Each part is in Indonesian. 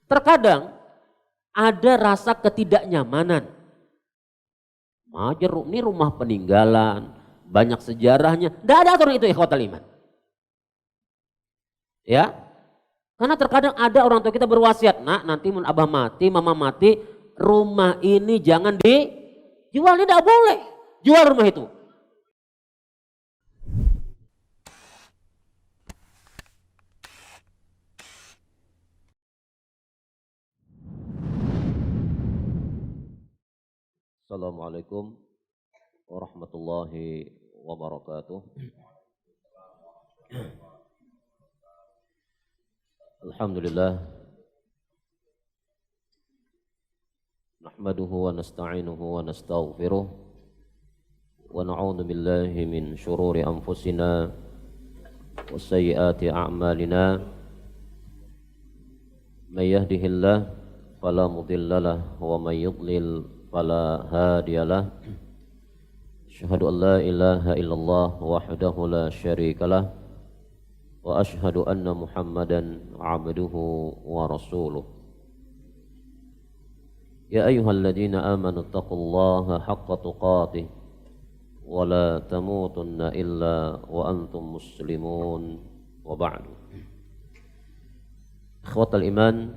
Terkadang ada rasa ketidaknyamanan. Ini rumah peninggalan, banyak sejarahnya. Tidak ada aturan itu ikhwatal iman. Ya, karena terkadang ada orang tua kita berwasiat, nak nanti abah mati, mama mati, rumah ini jangan dijual, tidak boleh jual rumah itu. Assalamualaikum warahmatullahi wabarakatuh. Alhamdulillah. Nahmaduhu wa nasta'inuhu wa nastaghfiruh. Wa na'udzu billahi min syururi anfusina wa sayyiati a'malina. May yahdihillahu fala mudilla lahu wa may yudlil fala hadiyalah. Asyhadu an la ilaha illallah wahdahu la syarikalah wa asyhadu anna Muhammadan abduhu wa rasuluh. Ya ayyuhalladzina amanu taqullaha haqqa tuqatih wa la tamutunna illa wa antum muslimun wa ba'du. Ikhwatal iman,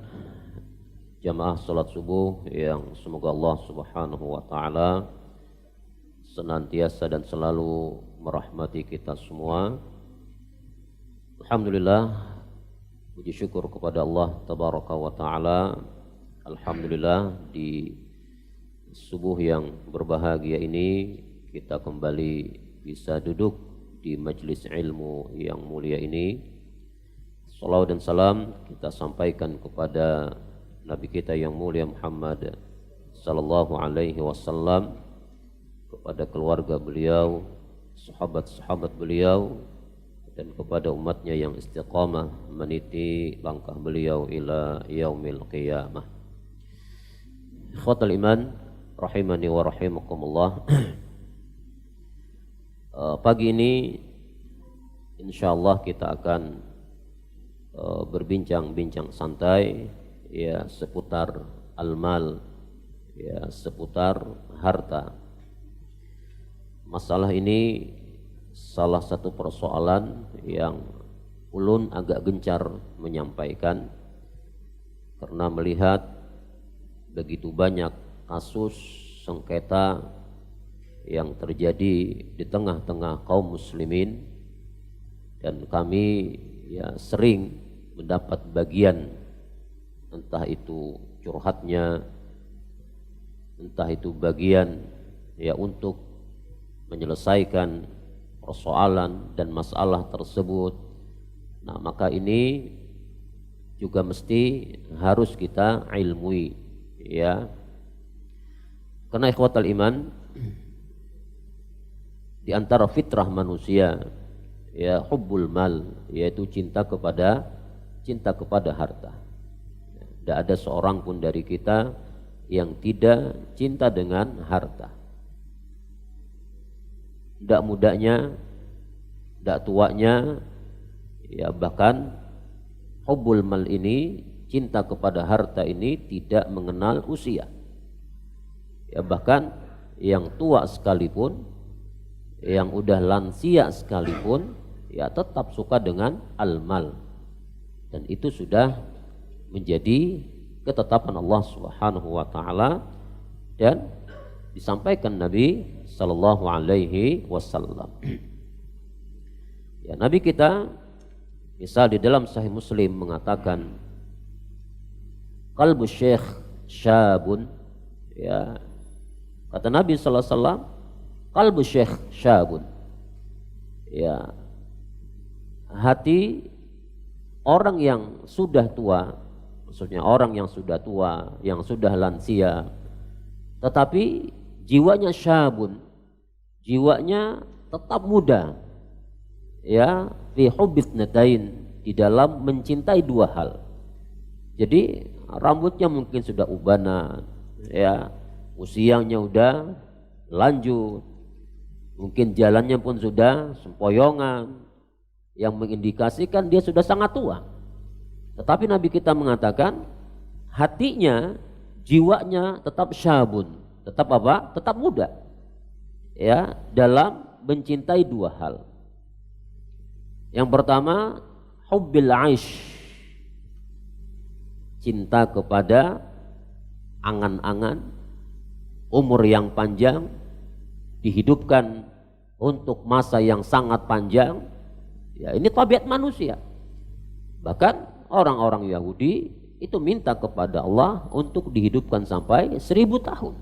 jamaah salat subuh yang semoga Allah Subhanahu wa taala senantiasa dan selalu merahmati kita semua. Alhamdulillah, puji syukur kepada Allah tabaraka wa taala. Alhamdulillah, di subuh yang berbahagia ini kita kembali bisa duduk di majelis ilmu yang mulia ini. Salawat dan salam kita sampaikan kepada Nabi kita yang mulia Muhammad sallallahu alaihi wasallam, kepada keluarga beliau, sahabat-sahabat beliau, dan kepada umatnya yang istiqamah meniti langkah beliau ila yaumil qiyamah. Ikhwatal iman rahimani wa rahimakumullah. Pagi ini insyaallah kita akan berbincang-bincang santai ya seputar al-mal, ya seputar harta. Masalah ini salah satu persoalan yang ulun agak gencar menyampaikan karena melihat begitu banyak kasus sengketa yang terjadi di tengah-tengah kaum muslimin, dan kami ya sering mendapat bagian, entah itu curhatnya, entah itu bagian ya untuk menyelesaikan persoalan dan masalah tersebut. Nah, maka ini juga mesti harus kita ilmui ya. Karena ikhwatal iman, di antara fitrah manusia ya hubbul mal, yaitu cinta kepada harta. Tidak ada seorang pun dari kita yang tidak cinta dengan harta. Tidak mudanya, tidak tuanya, ya bahkan hubbul mal ini, cinta kepada harta ini tidak mengenal usia. Ya bahkan yang tua sekalipun, yang udah lansia sekalipun, ya tetap suka dengan al-mal. Dan itu sudah menjadi ketetapan Allah Subhanahu wa taala dan disampaikan Nabi sallallahu alaihi wasallam. Ya, Nabi kita misal di dalam Sahih Muslim mengatakan qalbu syekh syabun, ya kata Nabi sallallahu alaihi wasallam, qalbu syekh syabun, ya hati orang yang sudah tua, maksudnya orang yang sudah tua, yang sudah lansia, tetapi jiwanya syabun, jiwanya tetap muda, ya fi hubbitnatain, di dalam mencintai dua hal. Jadi rambutnya mungkin sudah ubanan, ya usianya udah lanjut, mungkin jalannya pun sudah sempoyongan, yang mengindikasikan dia sudah sangat tua. Tetapi Nabi kita mengatakan hatinya, jiwanya tetap syabun, tetap apa? Tetap muda. Ya, dalam mencintai dua hal. Yang pertama, hubbil aish, cinta kepada angan-angan umur yang panjang, dihidupkan untuk masa yang sangat panjang. Ya, ini tabiat manusia. Bahkan orang-orang Yahudi itu minta kepada Allah untuk dihidupkan sampai 1000 tahun.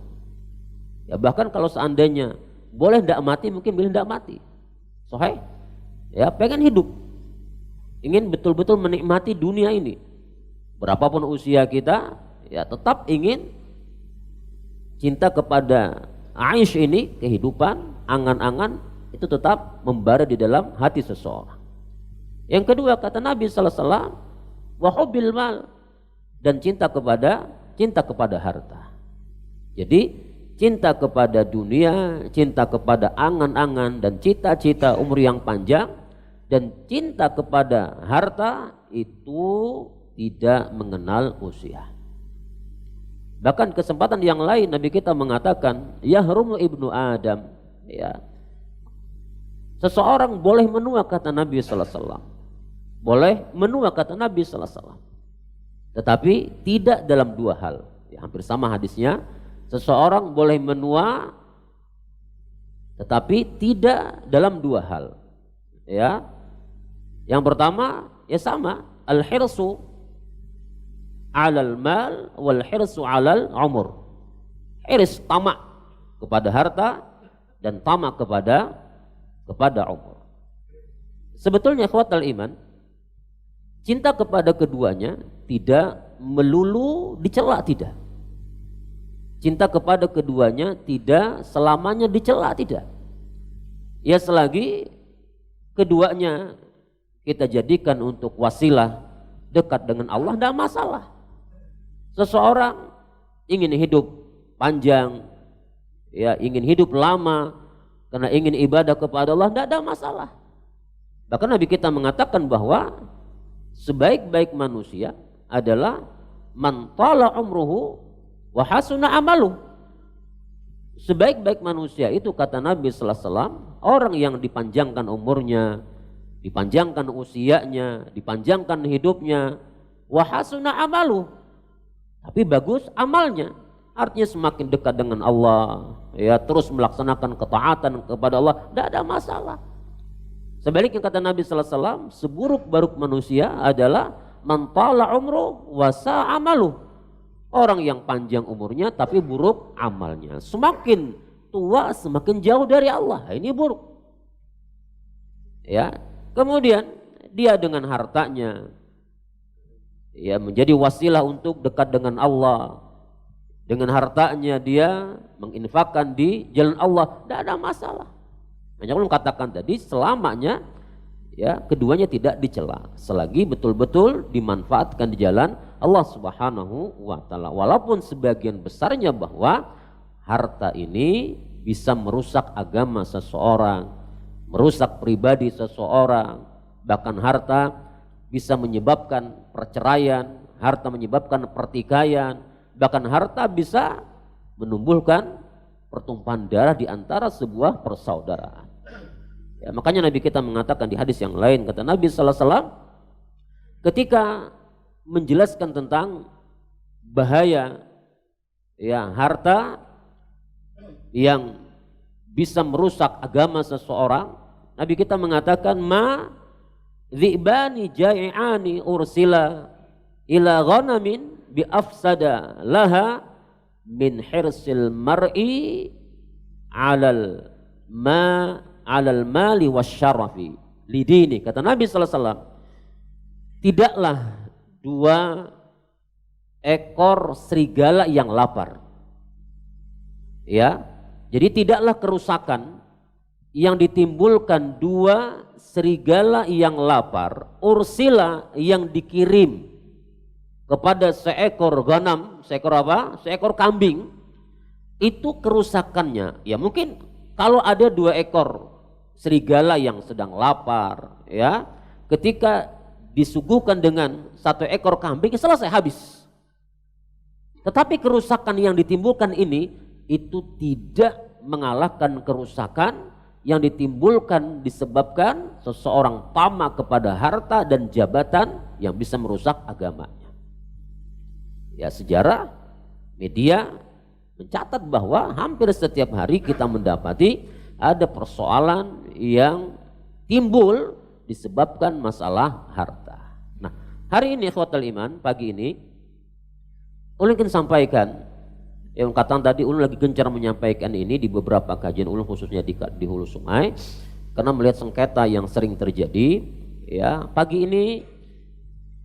Ya, bahkan kalau seandainya boleh tidak mati, mungkin boleh tidak mati. Sahih? Ya, pengen hidup, ingin betul-betul menikmati dunia ini. Berapapun usia kita, ya tetap ingin cinta kepada aish ini, kehidupan, angan-angan itu tetap membara di dalam hati seseorang. Yang kedua, kata Nabi sallallahu alaihi wasallam, wa hubbil mal, dan cinta kepada harta. Jadi cinta kepada dunia, cinta kepada angan-angan dan cita-cita umur yang panjang, dan cinta kepada harta itu tidak mengenal usia. Bahkan kesempatan yang lain Nabi kita mengatakan, yahrumu ibnu Adam, ya. Seseorang boleh menua, kata Nabi sallallahu alaihi wasallam. Boleh menua, kata Nabi sallallahu alaihi wasallam. Tetapi tidak dalam dua hal. Ya, hampir sama hadisnya. Seseorang boleh menua tetapi tidak dalam dua hal. Ya. Yang pertama, ya sama, al-hirsu 'alal mal wal hirsu 'alal umur. Hirs, tamak kepada harta dan tamak kepada umur. Sebetulnya ikhwatal iman, cinta kepada keduanya tidak melulu dicela, tidak. Cinta kepada keduanya tidak selamanya dicela, tidak. Ya, selagi keduanya kita jadikan untuk wasilah dekat dengan Allah, tidak masalah. Seseorang ingin hidup panjang, ya, ingin hidup lama karena ingin ibadah kepada Allah, tidak ada masalah. Bahkan Nabi kita mengatakan bahwa sebaik-baik manusia adalah man tala umruhu wa hasuna amaluh. Sebaik-baik manusia itu, kata Nabi sallallahu alaihi wasallam, orang yang dipanjangkan umurnya, dipanjangkan usianya, dipanjangkan hidupnya, wa hasuna amaluh, tapi bagus amalnya. Artinya semakin dekat dengan Allah, ya, terus melaksanakan ketaatan kepada Allah, tidak ada masalah. Sebaliknya kata Nabi sallallahu alaihi wasallam, seburuk-buruk manusia adalah man tala umru wa sa'a amaluh. Orang yang panjang umurnya tapi buruk amalnya. Semakin tua semakin jauh dari Allah. Ini buruk. Ya, kemudian dia dengan hartanya, ya, menjadi wasilah untuk dekat dengan Allah. Dengan hartanya dia menginfakkan di jalan Allah, tidak ada masalah. Hanya belum katakan tadi, selamanya, ya, keduanya tidak dicela selagi betul-betul dimanfaatkan di jalan Allah Subhanahu wa taala. Walaupun sebagian besarnya bahwa harta ini bisa merusak agama seseorang, merusak pribadi seseorang, bahkan harta bisa menyebabkan perceraian, harta menyebabkan pertikaian, bahkan harta bisa menumbuhkan pertumpahan darah di antara sebuah persaudaraan. Ya, makanya Nabi kita mengatakan di hadis yang lain, kata Nabi sallallahu alaihi wasallam ketika menjelaskan tentang bahaya, ya, harta yang bisa merusak agama seseorang, Nabi kita mengatakan, ma dhi'bani jai'ani ursila ila ghanamin bi afsada laha min hirsil mar'i alal mali wasyarafi lidini. Kata Nabi sallallahu alaihi wasallam, tidaklah 2 ekor serigala yang lapar. Ya, jadi tidaklah kerusakan yang ditimbulkan 2 serigala yang lapar, ursila, yang dikirim kepada seekor ghanam, seekor apa? Seekor kambing, itu kerusakannya. Ya, mungkin kalau ada 2 ekor serigala yang sedang lapar, ya, ketika disuguhkan dengan 1 ekor kambing, selesai, habis. Tetapi kerusakan yang ditimbulkan ini itu tidak mengalahkan kerusakan yang ditimbulkan disebabkan seseorang tamak kepada harta dan jabatan yang bisa merusak agamanya. Ya, sejarah media mencatat bahwa hampir setiap hari kita mendapati ada persoalan yang timbul disebabkan masalah harta. Nah, hari ini ikhwatal iman, pagi ini ulun ingin sampaikan, yang kata tadi ulun lagi gencar menyampaikan ini di beberapa kajian ulun khususnya di hulu sungai, karena melihat sengketa yang sering terjadi. Ya, pagi ini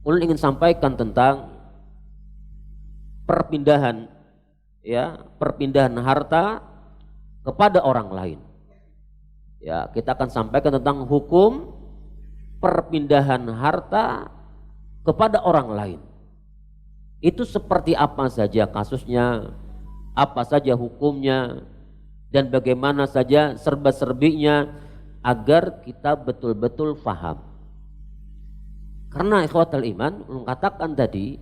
ulun ingin sampaikan tentang perpindahan, ya, perpindahan harta kepada orang lain. Ya, kita akan sampaikan tentang hukum perpindahan harta kepada orang lain. Itu seperti apa saja kasusnya, apa saja hukumnya, dan bagaimana saja serba-serbinya agar kita betul-betul faham. Karena ikhwatal iman, ulun katakan tadi,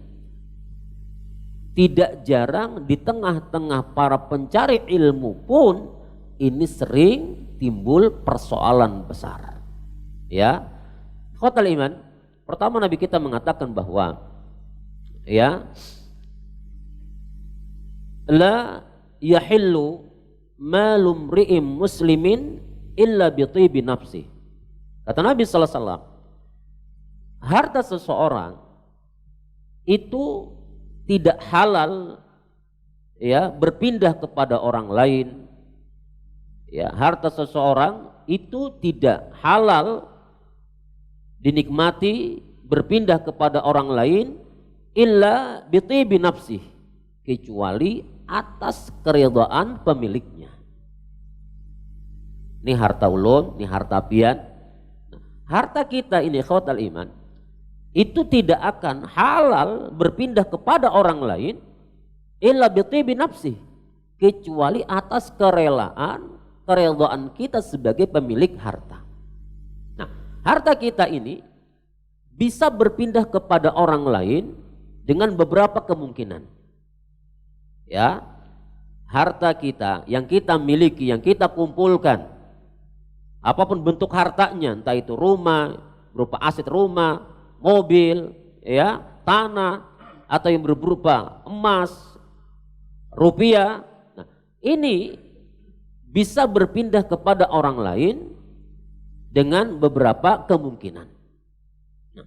tidak jarang di tengah-tengah para pencari ilmu pun ini sering timbul persoalan besar. Ya, ikhwatal iman, pertama Nabi kita mengatakan bahwa ya, la yahillu malum ri'im muslimin illa bitibi nafsi. Kata Nabi sallallahu alaihi wasallam, harta seseorang itu tidak halal, ya, berpindah kepada orang lain. Ya, harta seseorang itu tidak halal dinikmati berpindah kepada orang lain illa bitibi nafsi, kecuali atas keridhaan pemiliknya. Ini harta ulun, ini harta pian. Harta kita ini ikhwatal iman itu tidak akan halal berpindah kepada orang lain illa bitibi nafsi, kecuali atas keridhaan kita sebagai pemilik harta. Nah, harta kita ini bisa berpindah kepada orang lain dengan beberapa kemungkinan. Ya, harta kita yang kita miliki, yang kita kumpulkan, apapun bentuk hartanya, entah itu rumah, berupa aset rumah, mobil, ya, tanah, atau yang berupa emas, rupiah. Nah, ini bisa berpindah kepada orang lain dengan beberapa kemungkinan. Nah,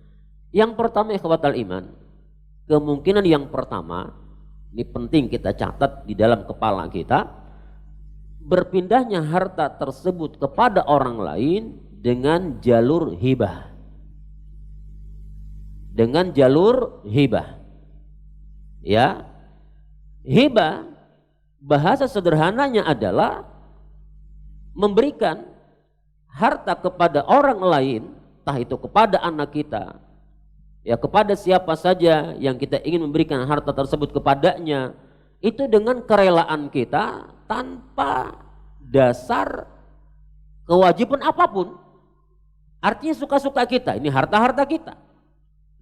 yang pertama ikhwatal iman, kemungkinan yang pertama, ini penting kita catat di dalam kepala kita, berpindahnya harta tersebut kepada orang lain dengan jalur hibah. Dengan jalur hibah. Ya, hibah bahasa sederhananya adalah memberikan harta kepada orang lain, entah itu kepada anak kita, ya, kepada siapa saja yang kita ingin memberikan harta tersebut kepadanya, itu dengan kerelaan kita tanpa dasar kewajiban apapun. Artinya suka-suka kita, ini harta-harta kita.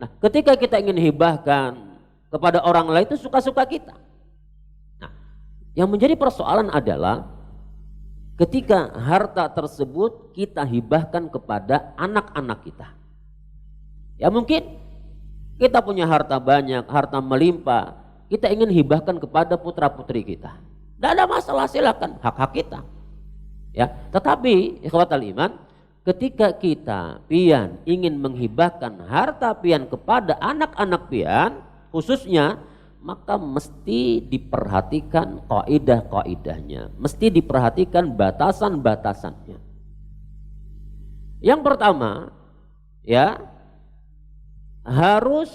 Nah, ketika kita ingin hibahkan kepada orang lain itu suka-suka kita. Nah, yang menjadi persoalan adalah ketika harta tersebut kita hibahkan kepada anak-anak kita. Ya, mungkin kita punya harta banyak, harta melimpah, kita ingin hibahkan kepada putra-putri kita. Tidak ada masalah, silakan, hak-hak kita. Ya, tetapi ikhwatal iman, ketika kita pian ingin menghibahkan harta pian kepada anak-anak pian khususnya, maka mesti diperhatikan kaidah-kaidahnya, mesti diperhatikan batasan-batasannya. Yang pertama, ya, harus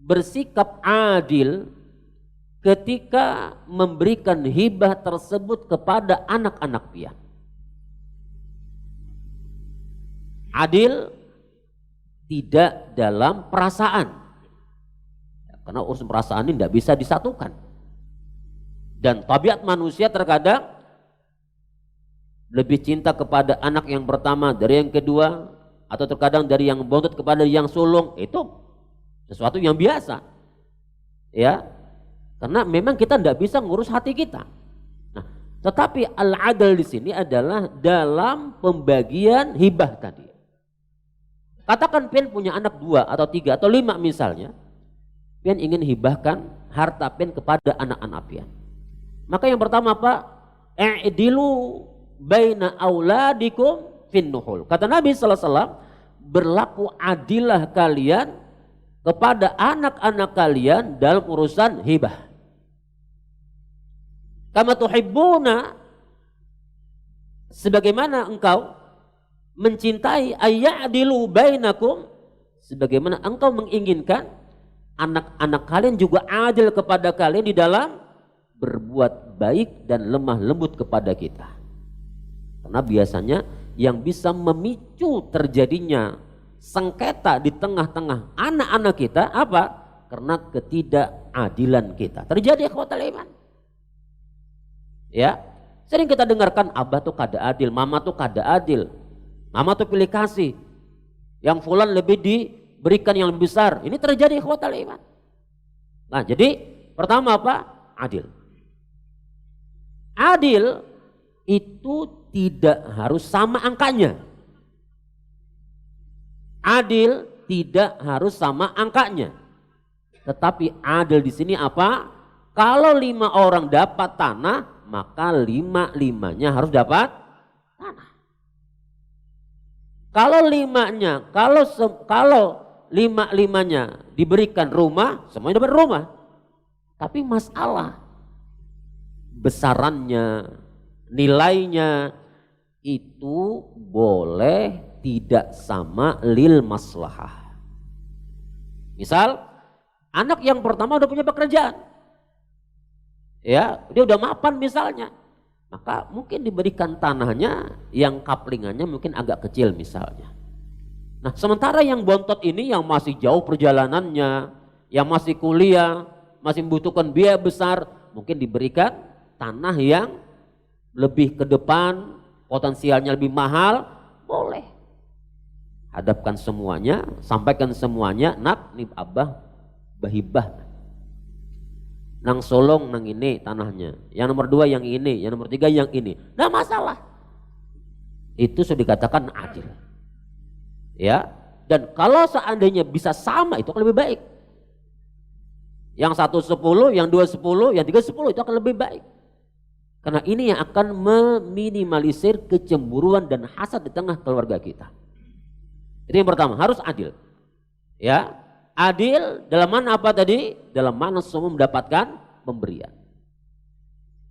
bersikap adil ketika memberikan hibah tersebut kepada anak-anak pian. Adil tidak dalam perasaan. Karena urusan perasaan ini tidak bisa disatukan. Dan tabiat manusia terkadang lebih cinta kepada anak yang pertama dari yang kedua, atau terkadang dari yang bontot kepada yang sulung. Itu sesuatu yang biasa. Ya. Karena memang kita tidak bisa ngurus hati kita. Nah, tetapi al-adl di sini adalah dalam pembagian hibah tadi. Katakan pian punya anak 2 atau 3 atau 5 misalnya. Pian ingin hibahkan harta pian kepada anak-anak pian. Maka yang pertama apa? I'dilu baina auladikum fin nuhul. Kata Nabi sallallahu alaihi wasallam, berlaku adillah kalian kepada anak-anak kalian dalam urusan hibah. Kama tuhibbuna, sebagaimana engkau mencintai ayya'dilu bainakum, sebagaimana engkau menginginkan anak-anak kalian juga adil kepada kalian di dalam berbuat baik dan lemah lembut kepada kita. Karena biasanya yang bisa memicu terjadinya sengketa di tengah-tengah anak-anak kita apa? Karena ketidakadilan kita. Terjadi ikhwatal iman. Ya, sering kita dengarkan abah tuh kada adil, mama tuh kada adil, mama tuh pilih kasih, yang fulan lebih diberikan yang lebih besar. Ini terjadi ikhwatal iman. Nah, jadi pertama apa? Adil. Adil itu tidak harus sama angkanya. Adil tidak harus sama angkanya. Tetapi adil di sini apa? Kalau 5 orang dapat tanah, maka 5-5-nya harus dapat tanah. Kalau 5-5-nya diberikan rumah, semuanya dapat rumah. Tapi masalah besarannya, nilainya itu boleh tidak sama lil maslahah. Misal anak yang pertama udah punya pekerjaan, ya dia udah mapan misalnya, maka mungkin diberikan tanahnya yang kaplingannya mungkin agak kecil misalnya. Nah, sementara yang bontot ini yang masih jauh perjalanannya, yang masih kuliah, masih membutuhkan biaya besar, mungkin diberikan tanah yang lebih ke depan, potensialnya lebih mahal, boleh. Hadapkan semuanya, sampaikan semuanya, nak nih abah bahibah. Nang solong nang ini tanahnya, yang nomor 2 yang ini, yang nomor 3 yang ini. Nah masalah. Itu sudah dikatakan adil. Ya, dan kalau seandainya bisa sama itu akan lebih baik. Yang 1 10, yang 2 10, yang 3 10 itu akan lebih baik. Karena ini yang akan meminimalisir kecemburuan dan hasad di tengah keluarga kita. Itu yang pertama, harus adil. Ya, adil dalam mana apa tadi? Dalam mana semua mendapatkan pemberian.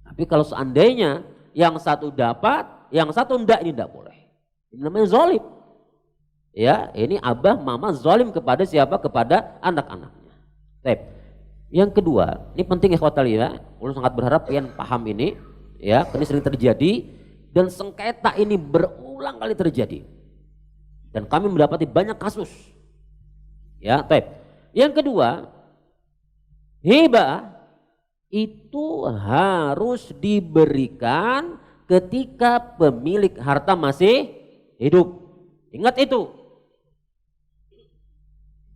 Tapi kalau seandainya yang satu dapat, yang satu enggak, ini enggak boleh. Ini namanya zalim. Ya, ini abah mama zalim kepada siapa? Kepada anak-anaknya. Baik. Yang kedua, ini penting ikhwatal ya. Ulun sangat berharap kalian paham ini. Ya, ini sering terjadi dan sengketa ini berulang kali terjadi. Dan kami mendapati banyak kasus. Ya, baik. Yang kedua, hibah itu harus diberikan ketika pemilik harta masih hidup. Ingat itu.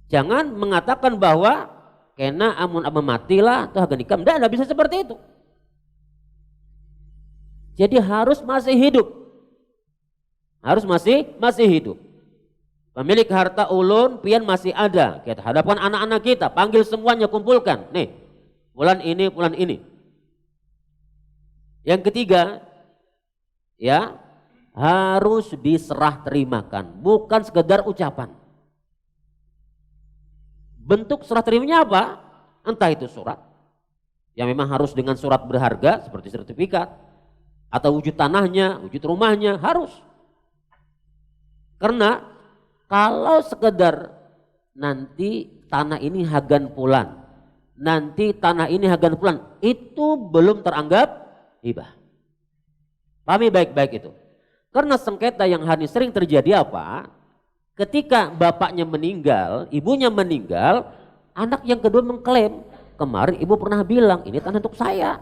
Jangan mengatakan bahwa kena amun matilah atau hagenikam. Tidak bisa seperti itu. Jadi harus masih hidup. Harus masih hidup. Pemilik harta ulun pian masih ada. Kita hadapkan anak-anak kita, panggil semuanya, kumpulkan. Nih, bulan ini. Yang ketiga, ya, harus diserah terimakan, bukan sekedar ucapan. Bentuk serah terimanya apa? Entah itu surat, yang memang harus dengan surat berharga seperti sertifikat, atau wujud tanahnya, wujud rumahnya, harus. Karena kalau sekedar nanti tanah ini hagan pulan, nanti tanah ini hagan pulan, itu belum teranggap hibah. Pahami baik-baik itu. Karena sengketa yang hari sering terjadi apa? Ketika bapaknya meninggal, ibunya meninggal, anak yang kedua mengklaim, kemarin ibu pernah bilang ini tanah untuk saya.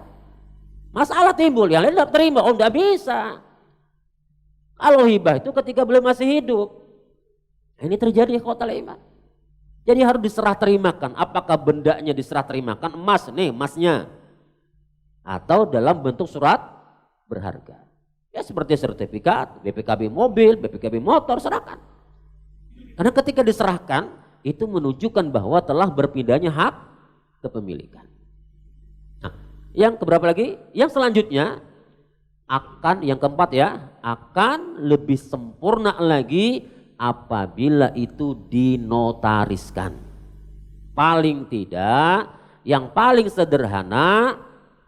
Masalah timbul, yang lain tidak terima, oh tidak bisa. Kalau hibah itu ketika beliau masih hidup. Ini terjadi khotal iman. Jadi harus diserah terimakan. Apakah bendanya diserah terimakan? Emas, nih emasnya. Atau dalam bentuk surat berharga. Ya seperti sertifikat, BPKB mobil, BPKB motor, serahkan. Karena ketika diserahkan, itu menunjukkan bahwa telah berpindahnya hak kepemilikan. Nah, yang keberapa lagi? Yang selanjutnya, yang keempat ya, akan lebih sempurna lagi apabila itu dinotariskan. Paling tidak, yang paling sederhana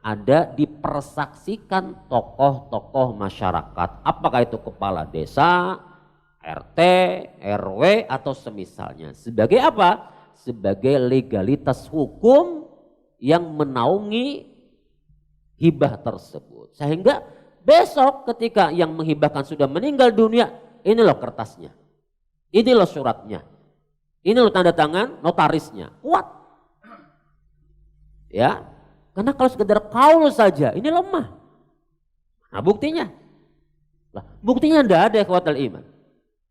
ada dipersaksikan tokoh-tokoh masyarakat. Apakah itu kepala desa, RT, RW atau semisalnya. Sebagai apa? Sebagai legalitas hukum yang menaungi hibah tersebut. Sehingga besok ketika yang menghibahkan sudah meninggal dunia, ini loh kertasnya. Ini loh suratnya. Ini loh tanda tangan notarisnya. Kuat. Ya. Karena kalau sekedar kaul saja ini lemah. Nah buktinya. Buktinya tidak ada ikhwatal iman.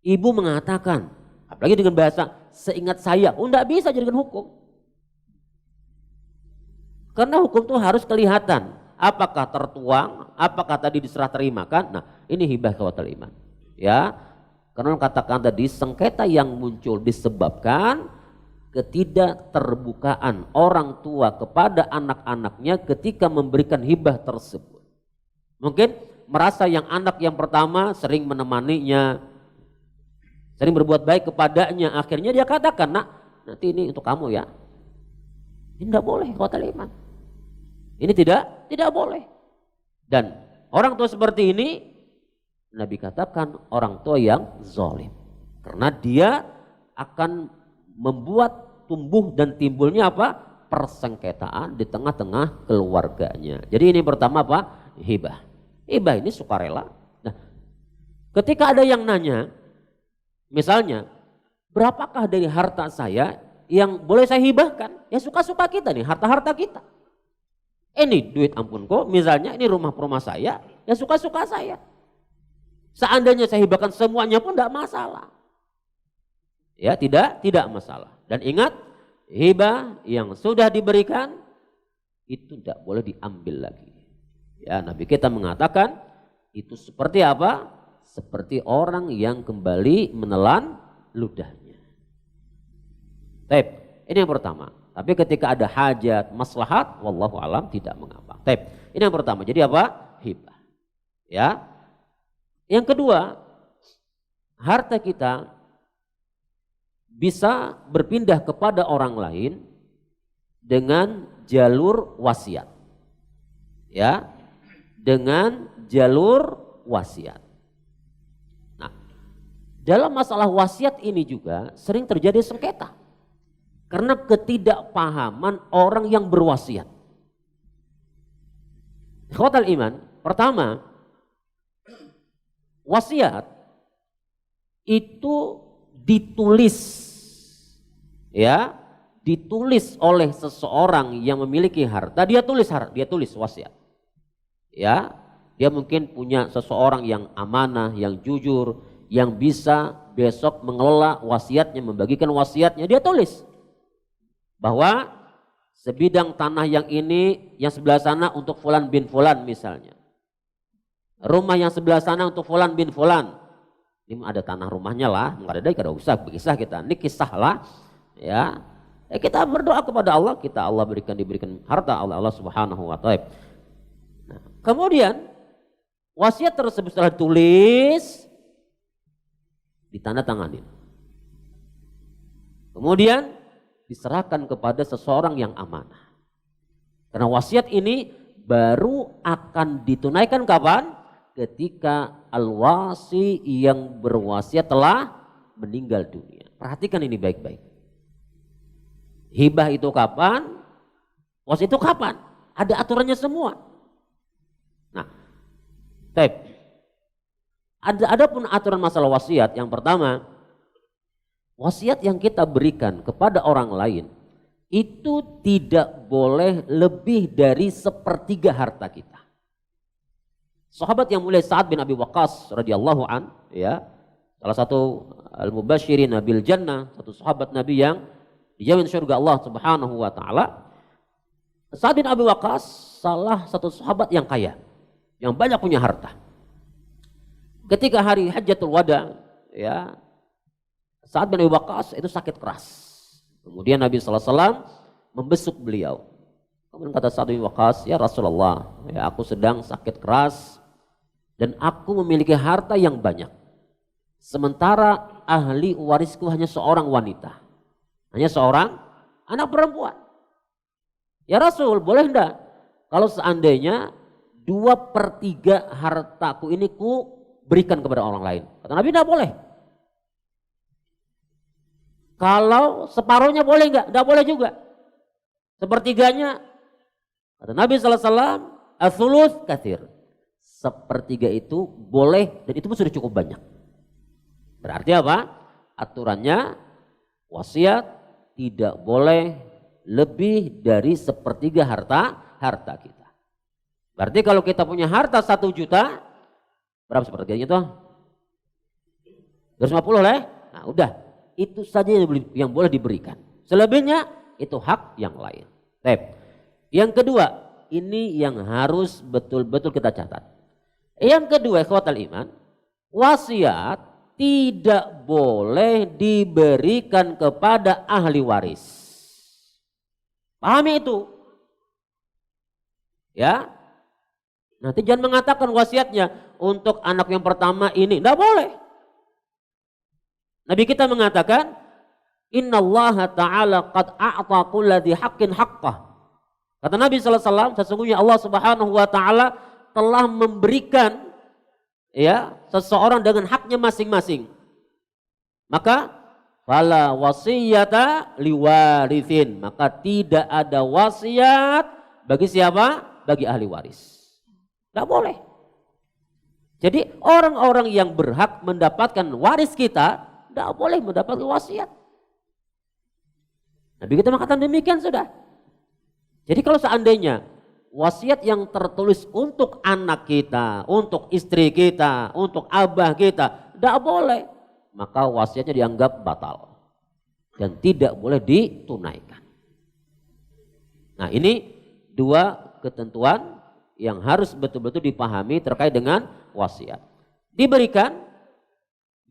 Ibu mengatakan, apalagi dengan bahasa seingat saya, tidak bisa jadikan hukum. Karena hukum itu harus kelihatan. Apakah tertuang, apakah tadi diserah terimakan. Nah ini hibah ikhwatal iman. Ya, karena katakan tadi sengketa yang muncul disebabkan ketidakterbukaan orang tua kepada anak-anaknya ketika memberikan hibah tersebut. Mungkin merasa yang anak yang pertama sering menemaninya, sering berbuat baik kepadanya, akhirnya dia katakan, nak nanti ini untuk kamu ya. Ini tidak boleh ikhwatal iman. Ini tidak boleh. Dan orang tua seperti ini Nabi katakan orang tua yang zalim. Karena dia akan membuat tumbuh dan timbulnya apa? Persengketaan di tengah-tengah keluarganya. Jadi ini pertama apa? Hibah. Hibah ini sukarela. Nah, ketika ada yang nanya, misalnya, berapakah dari harta saya yang boleh saya hibahkan? Ya suka-suka kita nih, harta-harta kita. Ini duit ampunku, misalnya ini rumah saya, ya suka-suka saya. Seandainya saya hibahkan semuanya pun tidak masalah. Ya tidak masalah. Dan ingat, hibah yang sudah diberikan itu tidak boleh diambil lagi. Ya, Nabi kita mengatakan itu seperti apa? Seperti orang yang kembali menelan ludahnya. Baik, ini yang pertama. Tapi ketika ada hajat, maslahat, wallahu alam tidak mengapa. Baik, ini yang pertama. Jadi apa? Hibah. Ya. Yang kedua, harta kita bisa berpindah kepada orang lain dengan jalur wasiat. Ya, dengan jalur wasiat. Nah, dalam masalah wasiat ini juga sering terjadi sengketa. Karena ketidakpahaman orang yang berwasiat. Ikhwatal iman, pertama, wasiat itu ditulis, ya, ditulis oleh seseorang yang memiliki harta, dia tulis wasiat. Ya, dia mungkin punya seseorang yang amanah, yang jujur, yang bisa besok mengelola wasiatnya, membagikan wasiatnya, dia tulis bahwa sebidang tanah yang ini, yang sebelah sana untuk fulan bin fulan misalnya. Rumah yang sebelah sana untuk fulan bin fulan. Ini ada tanah rumahnya lah, nggak ada, kada usah berkisah kita. Ini kisah lah, ya. Kita berdoa kepada Allah, Allah diberikan harta Allah Subhanahu wa taala. Nah, kemudian wasiat tersebut setelah ditulis, ditandatangani. Kemudian diserahkan kepada seseorang yang amanah. Karena wasiat ini baru akan ditunaikan kapan? Ketika al-wasi yang berwasiat telah meninggal dunia. Perhatikan ini baik-baik. Hibah itu kapan? Wasiat itu kapan? Ada aturannya semua. Nah, ada pun aturan masalah wasiat. Yang pertama, wasiat yang kita berikan kepada orang lain itu tidak boleh lebih dari 1/3 harta kita. Sahabat yang mulia Sa'ad bin Abi Waqqas radhiyallahu an, ya, salah satu al-mubasysyirin bil jannah, satu sahabat Nabi yang dijamin surga Allah Subhanahu wa taala. Sa'ad bin Abi Waqqas salah satu sahabat yang kaya, yang banyak punya harta. Ketika hari Hajjatul Wada, ya, Sa'ad bin Abi Waqqas itu sakit keras. Kemudian Nabi sallallahu alaihi wasallam membesuk beliau. Kemudian kata Sa'ad bin Waqqas, "Ya Rasulullah, ya aku sedang sakit keras dan aku memiliki harta yang banyak. Sementara ahli warisku hanya seorang wanita. Hanya seorang anak perempuan. Ya Rasul, boleh enggak kalau seandainya 2/3 hartaku ini ku berikan kepada orang lain?" Kata Nabi, enggak boleh. Kalau separuhnya boleh enggak? Enggak boleh juga. Sepertiganya, kata Nabi SAW, "Ats-tsulus katsir." Sepertiga itu boleh dan itu pun sudah cukup banyak. Berarti apa? Aturannya wasiat tidak boleh lebih dari sepertiga harta kita. Berarti kalau kita punya harta 1 juta, berapa sepertiganya tuh? 250 lah. Nah udah, itu saja yang boleh diberikan. Selebihnya itu hak yang lain. Yang kedua, ini yang harus betul-betul kita catat. Yang kedua, ikhwatal iman, wasiat tidak boleh diberikan kepada ahli waris. Pahami itu. Ya. Nanti jangan mengatakan wasiatnya untuk anak yang pertama ini. Tidak boleh. Nabi kita mengatakan, "Innallaha ta'ala qad a'ta kulladzi haqqin haqqah." Kata Nabi SAW, sesungguhnya Allah Subhanahu wa taala telah memberikan, ya, seseorang dengan haknya masing-masing. Maka fala wasiyata liwarithin, maka tidak ada wasiat bagi siapa? Bagi ahli waris. Tidak boleh. Jadi orang-orang yang berhak mendapatkan waris kita tidak boleh mendapatkan wasiat. Nabi kita mengatakan demikian sudah. Jadi kalau seandainya wasiat yang tertulis untuk anak kita, untuk istri kita, untuk abah kita, tidak boleh, maka wasiatnya dianggap batal dan tidak boleh ditunaikan. Nah ini 2 ketentuan yang harus betul-betul dipahami terkait dengan wasiat. Diberikan,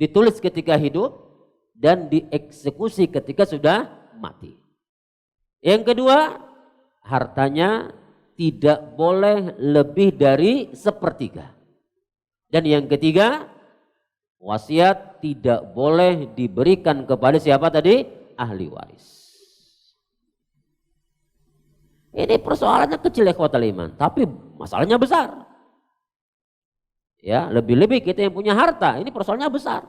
ditulis ketika hidup, dan dieksekusi ketika sudah mati. Yang kedua, hartanya tidak boleh lebih dari 1/3. Dan yang ketiga, wasiat tidak boleh diberikan kepada siapa tadi? Ahli waris. Ini persoalannya kecil ya ikhwatal iman, tapi masalahnya besar. Ya, lebih-lebih kita yang punya harta, ini persoalannya besar.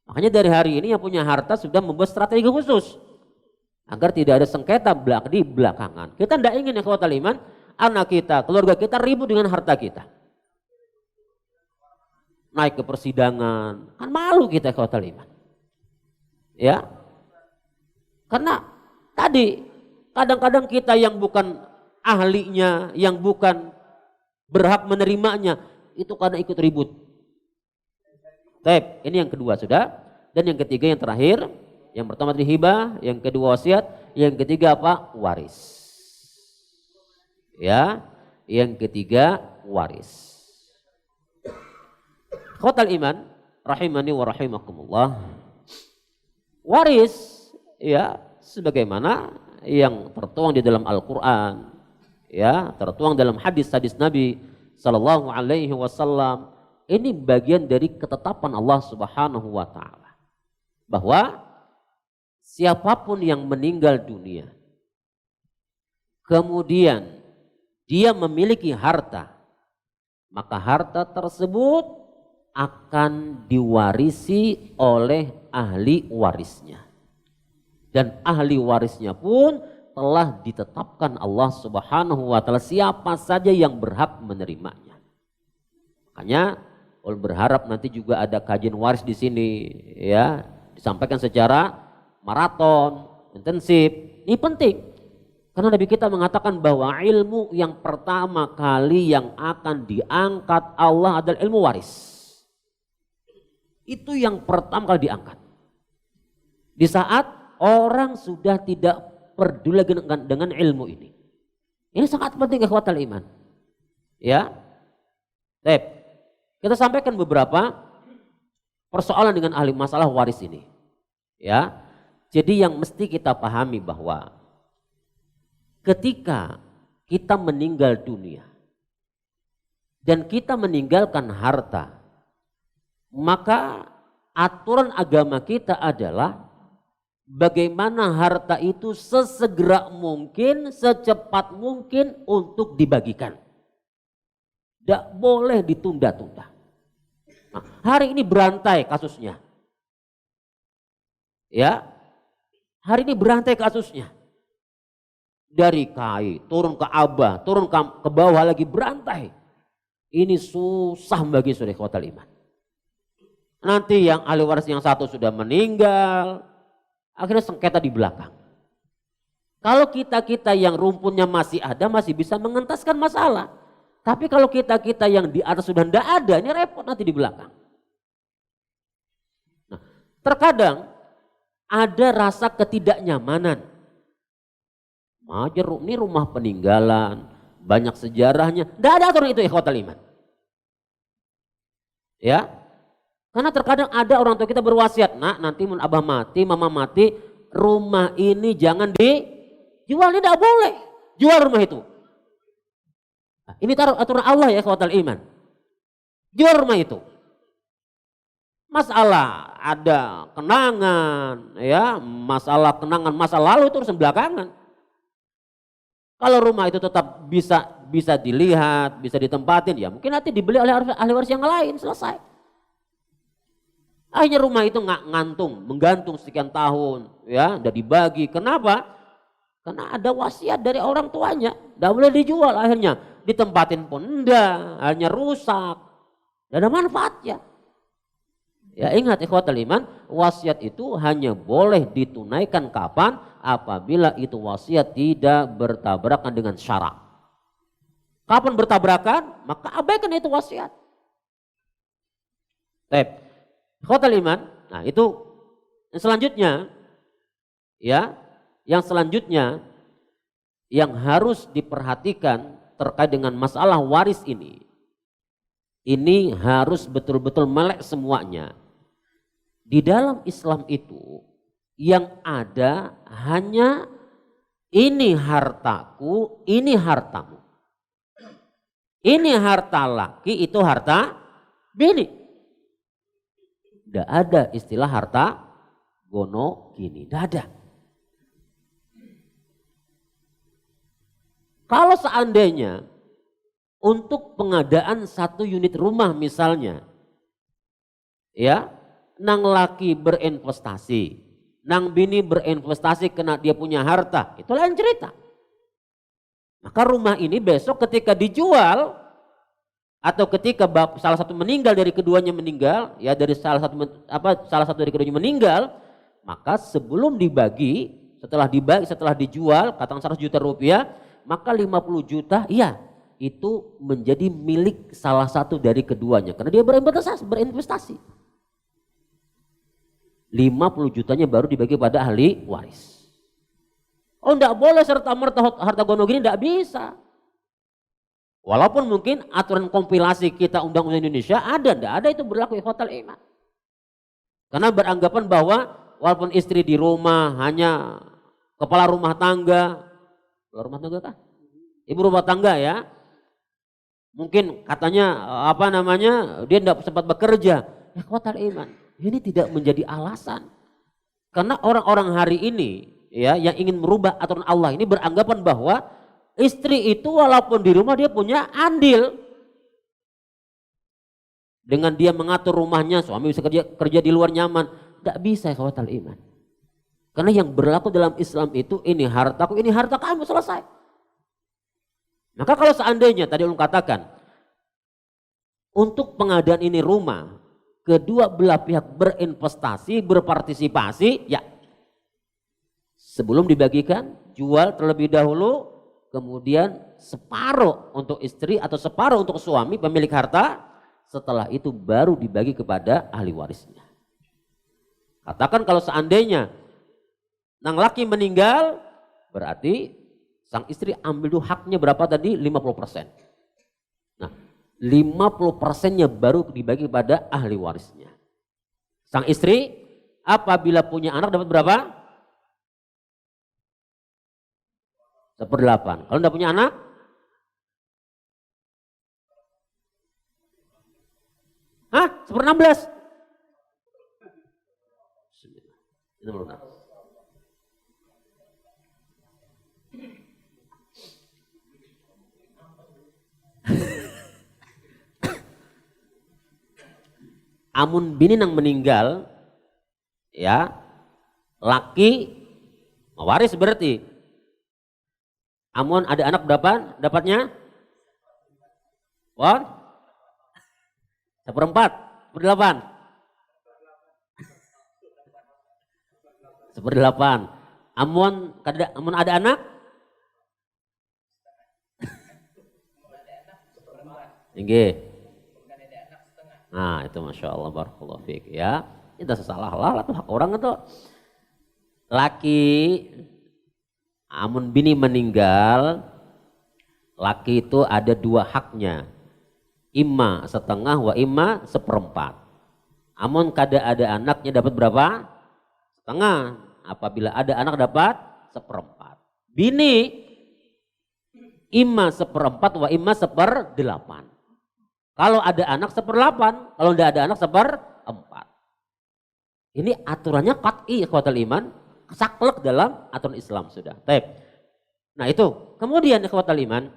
Makanya dari hari ini yang punya harta sudah membuat strategi khusus agar tidak ada sengketa di belakangan. Kita tidak ingin ya ikhwatal iman, anak kita, keluarga kita ribut dengan harta kita. Naik ke persidangan, kan malu kita ikhwatal iman. Ya. Karena tadi kadang-kadang kita yang bukan ahlinya, yang bukan berhak menerimanya, itu karena ikut ribut. Ini yang kedua sudah. Dan yang ketiga yang terakhir, yang pertama tadi hibah, yang kedua wasiat, yang ketiga apa? Waris. Ya, yang ketiga waris. Khotal iman, rahimani wa rahimakumullah. Waris, ya, sebagaimana yang tertuang di dalam Al-Quran, ya, tertuang dalam hadis-hadis Nabi Sallallahu Alaihi Wasallam. Ini bagian dari ketetapan Allah Subhanahu Wa Taala bahwa siapapun yang meninggal dunia, kemudian dia memiliki harta, maka harta tersebut akan diwarisi oleh ahli warisnya. Dan ahli warisnya pun telah ditetapkan Allah Subhanahu wa taala siapa saja yang berhak menerimanya. Makanya ulun berharap nanti juga ada kajian waris di sini, ya, disampaikan secara maraton, intensif. Ini penting. Karena Nabi kita mengatakan bahwa ilmu yang pertama kali yang akan diangkat Allah adalah ilmu waris. Itu yang pertama kali diangkat. Di saat orang sudah tidak peduli dengan ilmu ini. Ini sangat penting ikhwatal iman. Ya. Baik. Kita sampaikan beberapa persoalan dengan ahli masalah waris ini. Ya. Jadi yang mesti kita pahami bahwa ketika kita meninggal dunia dan kita meninggalkan harta, maka aturan agama kita adalah bagaimana harta itu sesegera mungkin, secepat mungkin untuk dibagikan. Tidak boleh ditunda-tunda. Nah, hari ini berantai kasusnya. Ya, hari ini berantai kasusnya. Dari KAI, turun ke Abah, turun ke bawah lagi berantai. Ini susah bagi saudara ikhwatal iman. Nanti yang ahli waris yang satu sudah meninggal, akhirnya sengketa di belakang. Kalau kita-kita yang rumpunnya masih ada, masih bisa mengentaskan masalah. Tapi kalau kita-kita yang di atas sudah tidak ada, ini repot nanti di belakang. Nah, terkadang ada rasa ketidaknyamanan. Ini rumah peninggalan, banyak sejarahnya. Tidak ada aturan itu ikhwatal iman. Ya, karena terkadang ada orang tua kita berwasiat, nak nanti mun abah mati, mama mati, rumah ini jangan dijual, ini tidak boleh. Jual rumah itu. Nah, ini taruh aturan Allah ya ikhwatal iman. Jual rumah itu. Masalah ada kenangan, ya, masalah kenangan masa lalu itu urusan belakangan. Kalau rumah itu tetap bisa dilihat, bisa ditempatin, ya mungkin nanti dibeli oleh ahli waris yang lain, selesai. Akhirnya rumah itu nggak menggantung sekian tahun, ya, udah dibagi. Kenapa? Karena ada wasiat dari orang tuanya, nggak boleh dijual. Akhirnya ditempatin pun enggak, akhirnya rusak, tidak ada manfaatnya. Ya ingat ikhwatal iman, wasiat itu hanya boleh ditunaikan kapan? Apabila itu wasiat tidak bertabrakan dengan syarak. Kapan bertabrakan? Maka abaikan itu wasiat. Baik. Ikhwatal iman, nah itu yang selanjutnya, ya, yang selanjutnya yang harus diperhatikan terkait dengan masalah waris ini harus betul-betul melek semuanya. Di dalam Islam itu yang ada hanya ini hartaku, ini hartamu. Ini harta laki, itu harta bini. Tidak ada istilah harta gono gini, tidak ada. Kalau seandainya untuk pengadaan satu unit rumah misalnya, ya, nang laki berinvestasi, nang bini berinvestasi karena dia punya harta, itu lain cerita. Maka rumah ini besok ketika dijual atau ketika salah satu meninggal dari keduanya meninggal, ya dari salah satu dari keduanya meninggal, maka sebelum dibagi, setelah dijual, katakan 100 juta rupiah, maka 50 juta, iya, itu menjadi milik salah satu dari keduanya karena dia berinvestasi. 50 jutanya baru dibagi pada ahli waris. Oh, enggak boleh serta-merta harta gono gini, enggak bisa. Walaupun mungkin aturan kompilasi kita Undang-Undang Indonesia enggak ada itu berlaku ikhwatal iman. Karena beranggapan bahwa walaupun istri di rumah hanya kepala rumah tangga kah? Ibu rumah tangga ya. Mungkin katanya dia enggak sempat bekerja. Ikhwatal iman. Ini tidak menjadi alasan. Karena orang-orang hari ini ya yang ingin merubah aturan Allah ini beranggapan bahwa istri itu walaupun di rumah dia punya andil. Dengan dia mengatur rumahnya, suami bisa kerja di luar nyaman. Tidak bisa ikhwatal iman. Karena yang berlaku dalam Islam itu ini hartaku, ini harta kamu, selesai. Maka kalau seandainya tadi ulun katakan untuk pengadaan ini rumah, kedua belah pihak berinvestasi, berpartisipasi, ya sebelum dibagikan, jual terlebih dahulu, kemudian separuh untuk istri atau separuh untuk suami pemilik harta, setelah itu baru dibagi kepada ahli warisnya. Katakan kalau seandainya Nang laki meninggal, berarti sang istri ambil dulu haknya berapa tadi? 50%. Nah, 50%-nya baru dibagi pada ahli warisnya. Sang istri apabila punya anak dapat berapa? 1/8. Kalau tidak punya anak? Hah? 1/16? Ini belum. Amun bini nang meninggal, ya, laki mewaris berarti. Amun ada anak berapa dapatnya? Wah, 1/4, 1/8. 1/8. Amun ada anak? Tinggi. Nah itu Masya Allah, barakallahu fiik ya. Itu salah lah itu hak orang itu. Laki, amun bini meninggal, laki itu ada 2 haknya. Imma setengah wa imma 1/4. Amun kada ada anaknya dapat berapa? Setengah. Apabila ada anak dapat 1/4. Bini imma 1/4 wa imma 1/8. Kalau ada anak 1/8, kalau tidak ada anak 1/4. Ini aturannya qat'i ikhwatal iman, saklek dalam aturan Islam sudah. Baik. Nah itu, kemudian ikhwatal iman,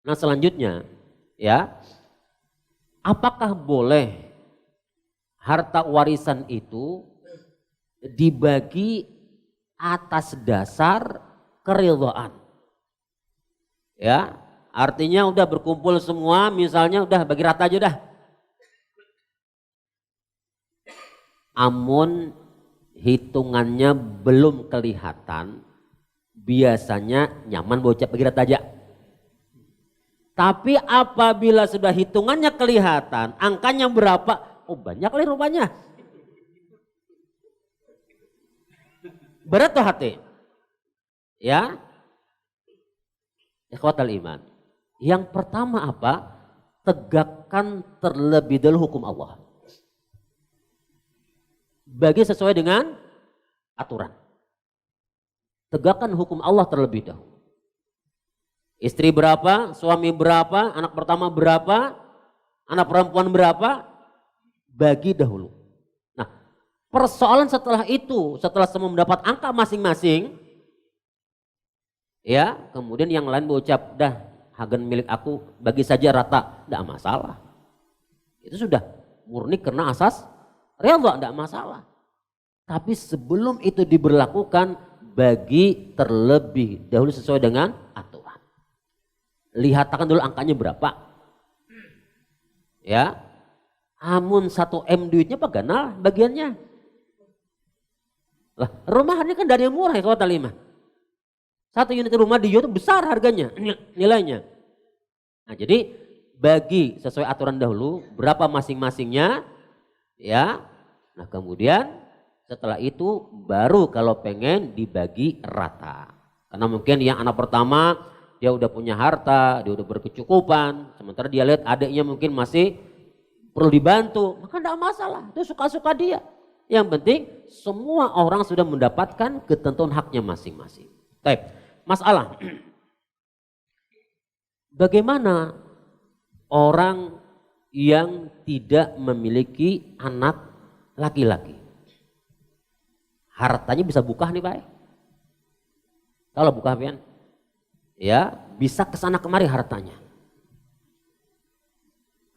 nah selanjutnya ya, apakah boleh harta warisan itu dibagi atas dasar keridhaan? Ya, artinya udah berkumpul semua, misalnya udah bagi rata aja dah. Amun hitungannya belum kelihatan, biasanya nyaman bocap bagi rata aja. Tapi apabila sudah hitungannya kelihatan, angkanya berapa? Oh banyak kali rupanya. Berat tuh hati. Ya. Ikhwatal iman. Yang pertama apa? Tegakkan terlebih dahulu hukum Allah. Bagi sesuai dengan aturan. Tegakkan hukum Allah terlebih dahulu. Istri berapa, suami berapa, anak pertama berapa, anak perempuan berapa, bagi dahulu. Nah, persoalan setelah itu, setelah semua mendapat angka masing-masing, ya, kemudian yang lain berucap, dah hagen milik aku, bagi saja rata, tidak masalah. Itu sudah murni karena asas redha, tidak masalah. Tapi sebelum itu diberlakukan, bagi terlebih dahulu sesuai dengan aturan. Lihatkan dulu angkanya berapa. Ya, amun 1 M duitnya apa ganal bagiannya. Lah, rumah ini kan dari yang murah ya kawan lima. 1 unit rumah di Youtube besar harganya, nilainya. Nah jadi bagi sesuai aturan dahulu berapa masing-masingnya, ya. Nah kemudian setelah itu baru kalau pengen dibagi rata. Karena mungkin yang anak pertama dia udah punya harta, dia udah berkecukupan, sementara dia lihat adiknya mungkin masih perlu dibantu, maka tidak masalah, itu suka-suka dia. Yang penting semua orang sudah mendapatkan ketentuan haknya masing-masing. Baik. Masalah, bagaimana orang yang tidak memiliki anak laki-laki? Hartanya bisa buka nih Pak. Kalau buka Pian, ya bisa kesana kemari hartanya.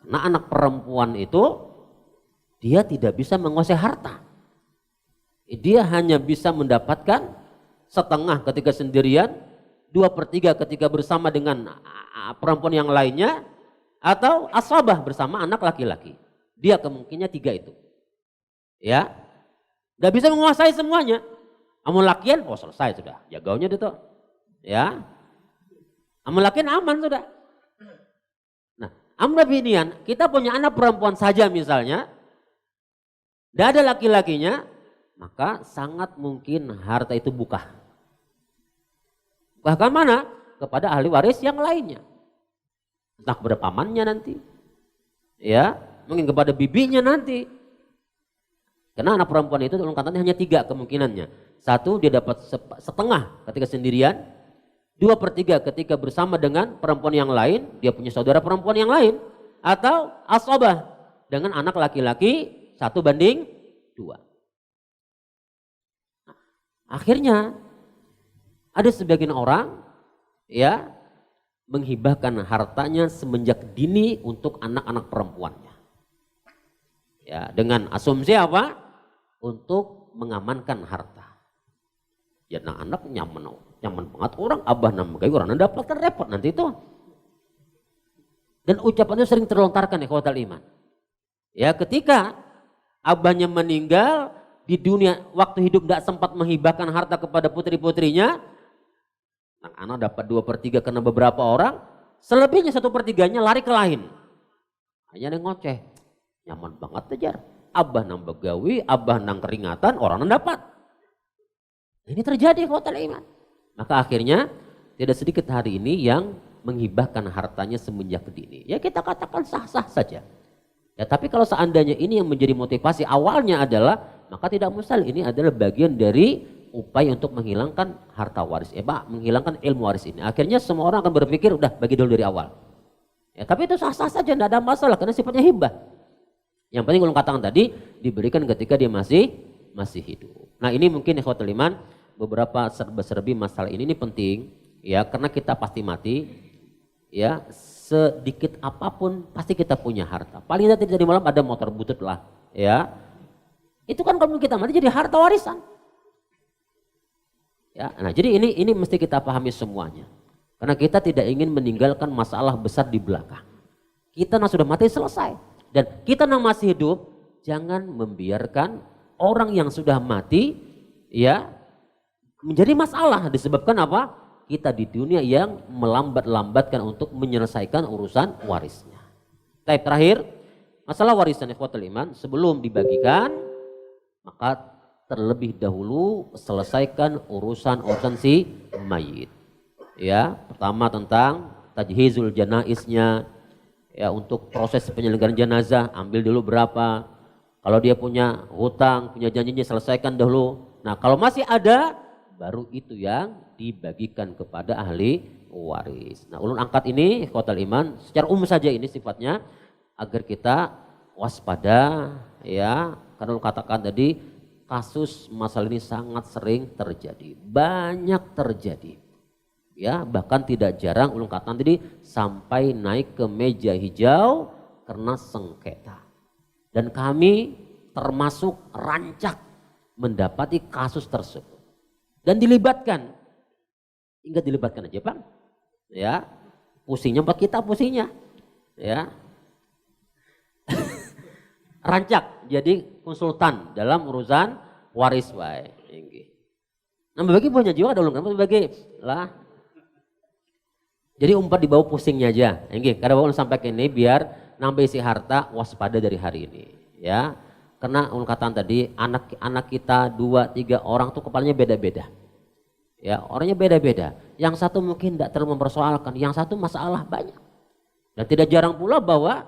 Karena anak perempuan itu dia tidak bisa menguasai harta. Dia hanya bisa mendapatkan setengah ketika sendirian, 2/3 ketika bersama dengan perempuan yang lainnya, atau asabah bersama anak laki-laki. Dia kemungkinannya 3 itu. Ya, nggak bisa menguasai semuanya. Amun lakian, oh selesai sudah, jagaunya itu. Ya, amun lakian aman sudah. Nah, amun binian, kita punya anak perempuan saja misalnya, nggak ada laki-lakinya, maka sangat mungkin harta itu buka. Bahkan mana? Kepada ahli waris yang lainnya. Entah kepada pamannya nanti. Ya, mungkin kepada bibinya nanti. Karena anak perempuan itu dalam katanya hanya 3 kemungkinannya. 1, dia dapat setengah ketika sendirian. 2/3 ketika bersama dengan perempuan yang lain, dia punya saudara perempuan yang lain. Atau asabah dengan anak laki-laki 1/2. Nah, akhirnya ada sebagian orang ya menghibahkan hartanya semenjak dini untuk anak-anak perempuannya. Ya, dengan asumsi apa? Untuk mengamankan harta. Ya anak nyaman banget orang abah namanya orang dapatkan repot nanti itu. Dan ucapannya sering terlontarkan ya ikhwatal iman. Ya ketika abahnya meninggal di dunia waktu hidup tidak sempat menghibahkan harta kepada putri-putrinya, anak dapat 2/3 karena beberapa orang, selebihnya 1/3-nya lari ke lain. Hanya yang ngoceh, nyaman banget aja. Abah nang begawi, abah nang keringatan, orang nang dapat. Ini terjadi ikhwatal iman. Maka akhirnya tidak sedikit hari ini yang menghibahkan hartanya semenjak dini. Ya kita katakan sah-sah saja. Ya tapi kalau seandainya ini yang menjadi motivasi awalnya adalah, maka tidak mustahil ini adalah bagian dari upaya untuk menghilangkan harta waris. Menghilangkan ilmu waris ini. Akhirnya semua orang akan berpikir udah bagi dulu dari awal. Ya tapi itu sah-sah saja, tidak ada masalah karena sifatnya hibah. Yang penting kalau katakan tadi diberikan ketika dia masih hidup. Nah ini mungkin ikhwatul iman beberapa serba-serbi masalah ini penting ya karena kita pasti mati ya sedikit apapun pasti kita punya harta. Paling tidak tadi malam ada motor butut lah ya. Itu kan kalau kita mati jadi harta warisan. Ya, nah jadi ini mesti kita pahami semuanya. Karena kita tidak ingin meninggalkan masalah besar di belakang. Kita sudah mati selesai. Dan kita yang masih hidup, jangan membiarkan orang yang sudah mati ya menjadi masalah. Disebabkan apa? Kita di dunia yang melambat-lambatkan untuk menyelesaikan urusan warisnya. Baik, terakhir, masalah warisan ikhwatul iman sebelum dibagikan, maka terlebih dahulu selesaikan urusan si mayit. Ya, pertama tentang tajhizul janaiznya. Ya untuk proses penyelenggaraan jenazah ambil dulu berapa. Kalau dia punya hutang, punya janjinya selesaikan dahulu. Nah kalau masih ada baru itu yang dibagikan kepada ahli waris. Nah ulun angkat ini ikhwatal iman secara umum saja ini sifatnya agar kita waspada ya. Karena ulun katakan tadi kasus masalah ini sangat sering terjadi. Banyak terjadi. Ya, bahkan tidak jarang ulun katakan tadi sampai naik ke meja hijau karena sengketa. Dan kami termasuk rancak mendapati kasus tersebut. Dan dilibatkan. Hingga dilibatkan aja Bang. Ya, pusingnya buat kita pusingnya. Ya. Rancak jadi konsultan dalam urusan waris wae. Nah, bagi punya jiwa ada ulun kan bagi lah. Jadi umpat di bawah pusingnya aja. Karena ulun sampai kini biar nambah isi harta waspada dari hari ini. Ya, karena ulun katakan tadi anak kita 2-3 orang tuh kepalanya beda-beda. Ya, orangnya beda-beda. Yang satu mungkin tidak terlalu mempersoalkan, yang satu masalah banyak. Dan tidak jarang pula bahwa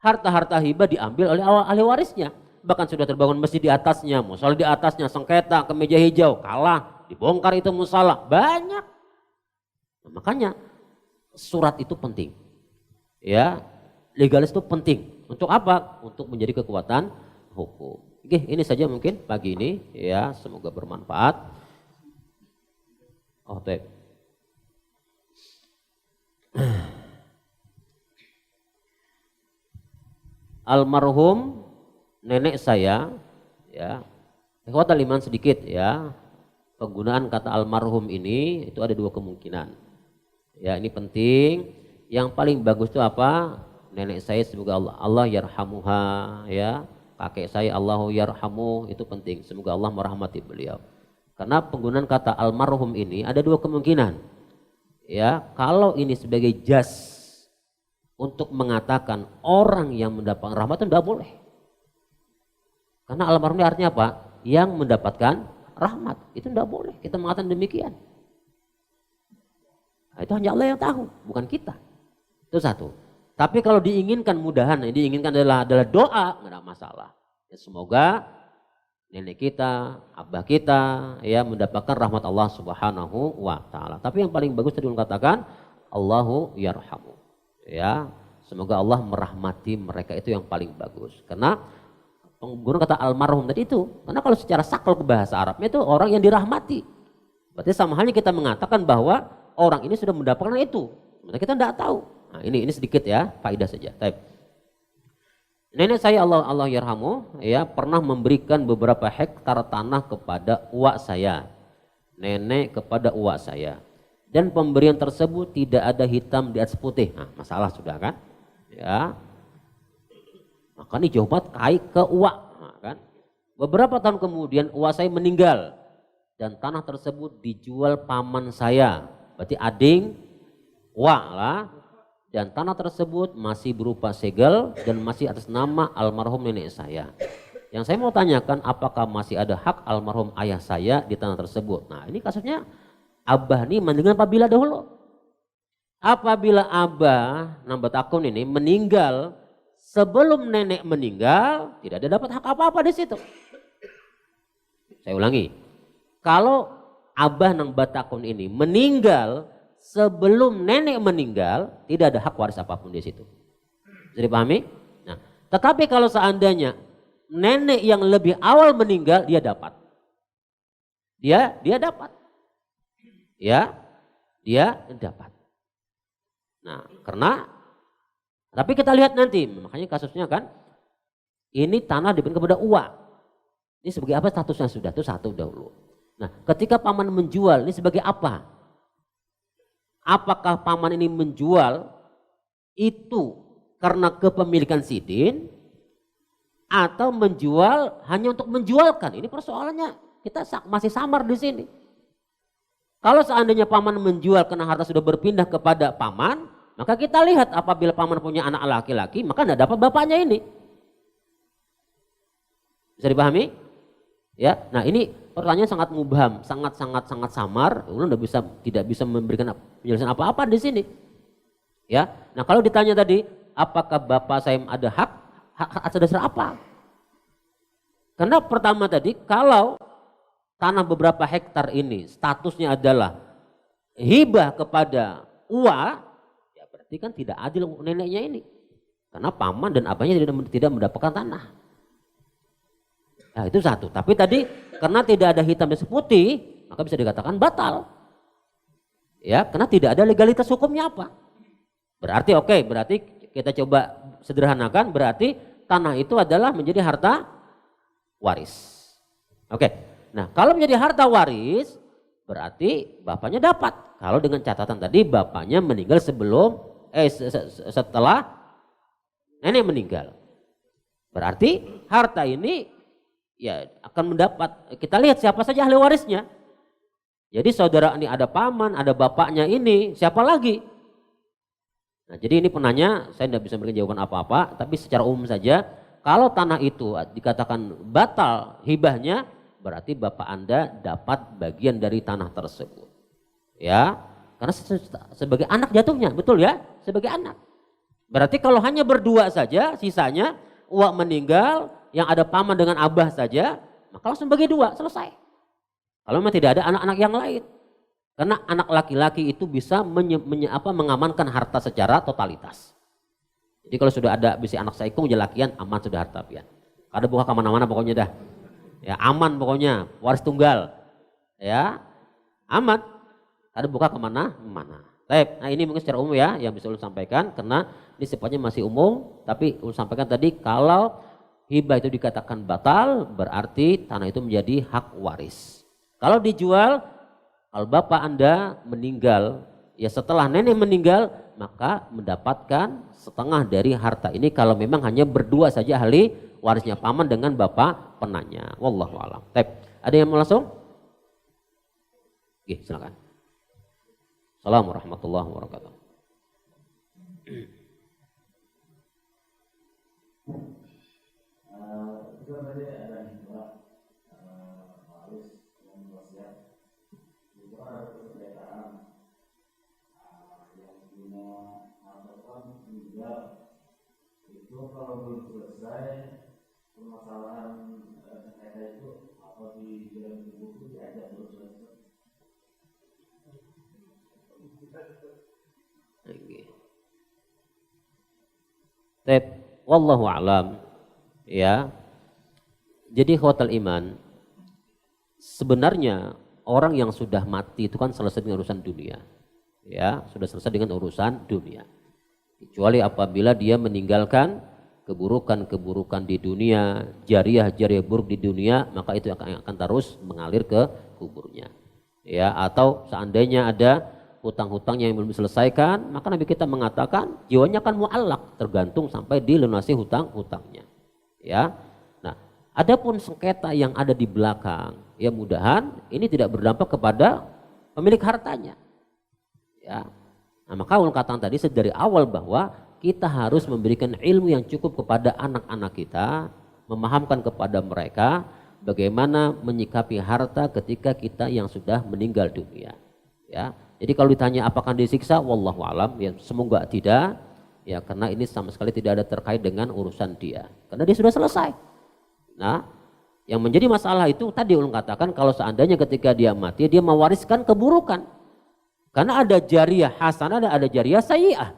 harta-harta hibah diambil oleh ahli warisnya. Bahkan sudah terbangun masjid di atasnya, musola di atasnya, sengketa ke meja hijau, kalah, dibongkar itu musalah, banyak. Nah, makanya surat itu penting. Ya, legalis itu penting. Untuk apa? Untuk menjadi kekuatan hukum. Oke, ini saja mungkin pagi ini ya, semoga bermanfaat. Oh, baik. Almarhum nenek saya ya. Ikhwatal iman sedikit ya. Penggunaan kata almarhum ini itu ada 2 kemungkinan. Ya ini penting. Yang paling bagus itu apa? Nenek saya semoga Allah yarhamuha ya. Kakek saya Allahu yarhamu itu penting. Semoga Allah merahmati beliau. Karena penggunaan kata almarhum ini ada 2 kemungkinan. Ya, kalau ini sebagai jas untuk mengatakan orang yang mendapatkan rahmat itu tidak boleh. Karena almarhum ini artinya apa? yang mendapatkan rahmat. Itu tidak boleh kita mengatakan demikian. Nah, itu hanya Allah yang tahu, bukan kita. Itu satu. Tapi kalau diinginkan mudahan, yang diinginkan adalah doa, nggak ada masalah. Ya, semoga nenek kita, abah kita ya mendapatkan rahmat Allah Subhanahu wa taala. Tapi yang paling bagus tadi katakan Allahu yarhamu. Ya, semoga Allah merahmati mereka, itu yang paling bagus. Karena guru kata almarhum tadi itu, karena kalau secara sakral ke bahasa Arabnya itu orang yang dirahmati. Berarti sama halnya kita mengatakan bahwa orang ini sudah mendapatkan itu. Sebenarnya kita tidak tahu. Nah, ini sedikit ya, faedah saja. Baik. Nenek saya Allah yarhamu ya pernah memberikan beberapa hektar tanah kepada uak saya. Nenek kepada uak saya. Dan pemberian tersebut tidak ada hitam di atas putih. Nah, masalah sudah kan? Ya. Maka ini jawaban kai ke uak, nah, kan? Beberapa tahun kemudian uak saya meninggal dan tanah tersebut dijual paman saya. Berarti ading uak lah. Dan tanah tersebut masih berupa segel dan masih atas nama almarhum nenek saya. Yang saya mau tanyakan, apakah masih ada hak almarhum ayah saya di tanah tersebut? Nah, ini kasusnya abah ini meninggal apabila dahulu. Apabila abah nambat akun ini meninggal sebelum nenek meninggal, tidak ada dapat hak apa-apa di situ. Saya ulangi. Kalau abah nambat akun ini meninggal sebelum nenek meninggal, tidak ada hak waris apapun di situ. Bisa dipahami? Nah, tetapi kalau seandainya nenek yang lebih awal meninggal, dia dapat. Dia dapat. Ya, dia dapat. Nah, karena tapi kita lihat nanti, makanya kasusnya kan ini tanah diberikan kepada uak. Ini sebagai apa statusnya sudah? Itu satu dahulu. Nah, ketika paman menjual, ini sebagai apa? Apakah paman ini menjual itu karena kepemilikan sidin atau menjual hanya untuk menjualkan? Ini persoalannya, kita masih samar di sini. Kalau seandainya paman menjual karena harta sudah berpindah kepada paman, maka kita lihat apabila paman punya anak laki-laki, maka tidak dapat bapaknya ini. Bisa dipahami? Ya, nah ini pertanyaan sangat mubham, sangat samar. Ulun tidak bisa memberikan penjelasan apa-apa di sini. Ya, nah kalau ditanya tadi, apakah bapak saya ada hak atas dasar apa? Karena pertama tadi, kalau tanah beberapa hektar ini statusnya adalah hibah kepada uak, ya berarti kan tidak adil neneknya ini. Karena paman dan abahnya tidak mendapatkan tanah. Nah, itu satu. Tapi tadi karena tidak ada hitam dan putih, maka bisa dikatakan batal. Ya, karena tidak ada legalitas hukumnya apa. Berarti berarti kita coba sederhanakan, berarti tanah itu adalah menjadi harta waris. Oke. Nah, kalau menjadi harta waris, berarti bapaknya dapat. Kalau dengan catatan tadi bapaknya meninggal setelah nenek meninggal. Berarti harta ini ya akan mendapat, kita lihat siapa saja ahli warisnya. Jadi saudara ini ada paman, ada bapaknya ini, siapa lagi? Nah, jadi ini penanya, saya tidak bisa memberikan jawaban apa-apa, tapi secara umum saja, kalau tanah itu dikatakan batal hibahnya, berarti bapak Anda dapat bagian dari tanah tersebut. Ya, karena sebagai anak jatuhnya, betul ya? Sebagai anak. Berarti kalau hanya berdua saja, sisanya uak meninggal, yang ada paman dengan abah saja, maka langsung bagi dua, selesai. Kalau memang tidak ada anak-anak yang lain. Karena anak laki-laki itu bisa mengamankan harta secara totalitas. Jadi kalau sudah ada bisa anak saikung jelakian, aman sudah harta pian. Kada buka kemana-mana pokoknya dah. Ya aman pokoknya, waris tunggal. Ya aman, kada buka kemana-mana. Baik, nah ini mungkin secara umum ya yang bisa ulun sampaikan, karena ini sifatnya masih umum, tapi ulun sampaikan tadi kalau hibah itu dikatakan batal, berarti tanah itu menjadi hak waris. Kalau dijual, kalau bapak Anda meninggal, ya setelah nenek meninggal, maka mendapatkan setengah dari harta ini kalau memang hanya berdua saja ahli warisnya, paman dengan bapak penanya. Wallahu a'lam. Ada yang mau langsung? Oke, silakan. Assalamualaikum warahmatullahi wabarakatuh. itu kalau belum selesai permasalahan sengketa itu apa di dalam tubuh itu diajak belum selesai. Baik, wallahu a'lam. Ya. Jadi khotal iman, sebenarnya orang yang sudah mati itu kan selesai dengan urusan dunia. Ya, sudah selesai dengan urusan dunia. Kecuali apabila dia meninggalkan keburukan-keburukan di dunia, jariah-jariah buruk di dunia, maka itu akan terus mengalir ke kuburnya. Ya, atau seandainya ada hutang-hutang yang belum diselesaikan, maka Nabi kita mengatakan jiwanya akan mu'allaq, tergantung sampai dilunasi hutang-hutangnya. Ya. Nah, adapun sengketa yang ada di belakang, ya mudahan ini tidak berdampak kepada pemilik hartanya. Ya. Nah, maka ulun katakan tadi dari awal bahwa kita harus memberikan ilmu yang cukup kepada anak-anak kita, memahamkan kepada mereka bagaimana menyikapi harta ketika kita yang sudah meninggal dunia. Ya. Jadi kalau ditanya apakah disiksa, wallahu alam, ya semoga tidak. Ya, karena ini sama sekali tidak ada terkait dengan urusan dia. Karena dia sudah selesai. Nah, yang menjadi masalah itu tadi ulun katakan kalau seandainya ketika dia mati dia mewariskan keburukan. Karena ada jariah hasanah dan ada jariah sayyi'ah.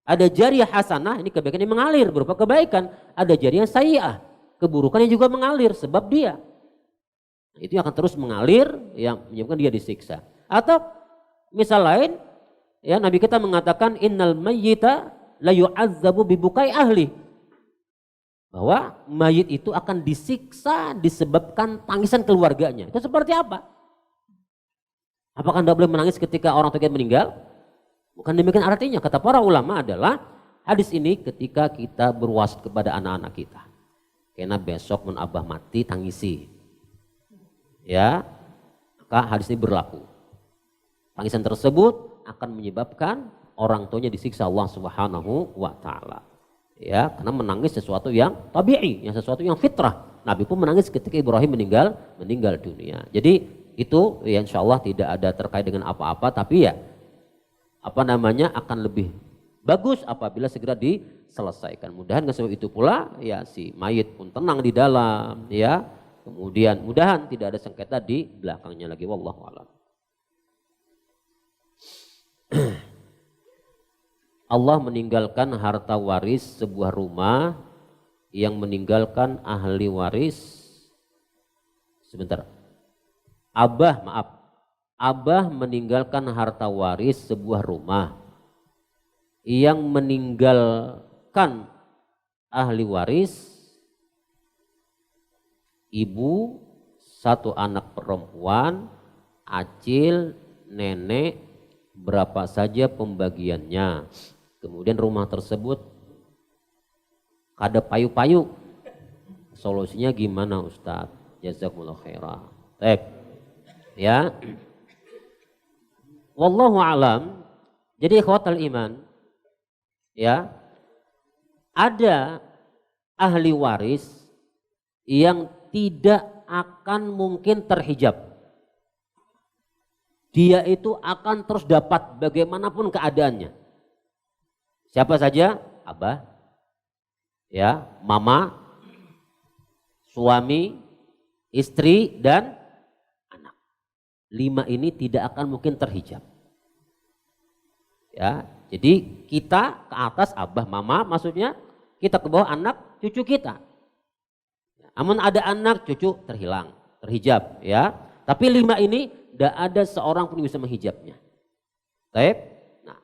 Ada jariah hasanah, ini kebaikan yang mengalir berupa kebaikan. Ada jariah sayyi'ah, keburukan yang juga mengalir sebab dia. Itu yang akan terus mengalir yang menyebabkan dia disiksa. Atau misal lain, ya Nabi kita mengatakan innal mayyita la yu'adzabu bibukai ahli. Bahwa mayit itu akan disiksa disebabkan tangisan keluarganya. Itu seperti apa? Apakah Anda boleh menangis ketika orang tua kita meninggal? Bukan demikian artinya. Kata para ulama adalah hadis ini ketika kita berwasiat kepada anak-anak kita. Karena besok mun abah mati tangisi. Ya, maka hadis ini berlaku. Tangisan tersebut akan menyebabkan orang tuanya disiksa Allah Subhanahu wa taala. Ya, karena menangis sesuatu yang tabi'i, yang sesuatu yang fitrah. Nabi pun menangis ketika Ibrahim meninggal dunia. Jadi itu ya insya Allah tidak ada terkait dengan apa-apa, tapi ya akan lebih bagus apabila segera diselesaikan. Mudahan sebab itu pula ya si mayit pun tenang di dalam, ya. Kemudian mudahan tidak ada sengketa di belakangnya lagi, wallahu a'lam. Allah meninggalkan harta waris sebuah rumah yang meninggalkan ahli waris. Sebentar. Abah meninggalkan harta waris sebuah rumah yang meninggalkan ahli waris ibu, satu anak perempuan, acil, nenek, berapa saja pembagiannya. Kemudian rumah tersebut ada payu-payu. Solusinya gimana Ustadz? Jazakumullah khairah. Baik. Ya, wallahu alam. Jadi ikhwatal iman, ya, ada ahli waris yang tidak akan mungkin terhijab. Dia itu akan terus dapat bagaimanapun keadaannya. Siapa saja? Abah, ya, mama, suami, istri, dan 5 ini tidak akan mungkin terhijab. Ya, jadi kita ke atas abah mama maksudnya, kita ke bawah anak cucu kita. Namun ada anak cucu terhijab ya. Tapi 5 ini tidak ada seorang pun bisa menghijabnya. Baik. Nah,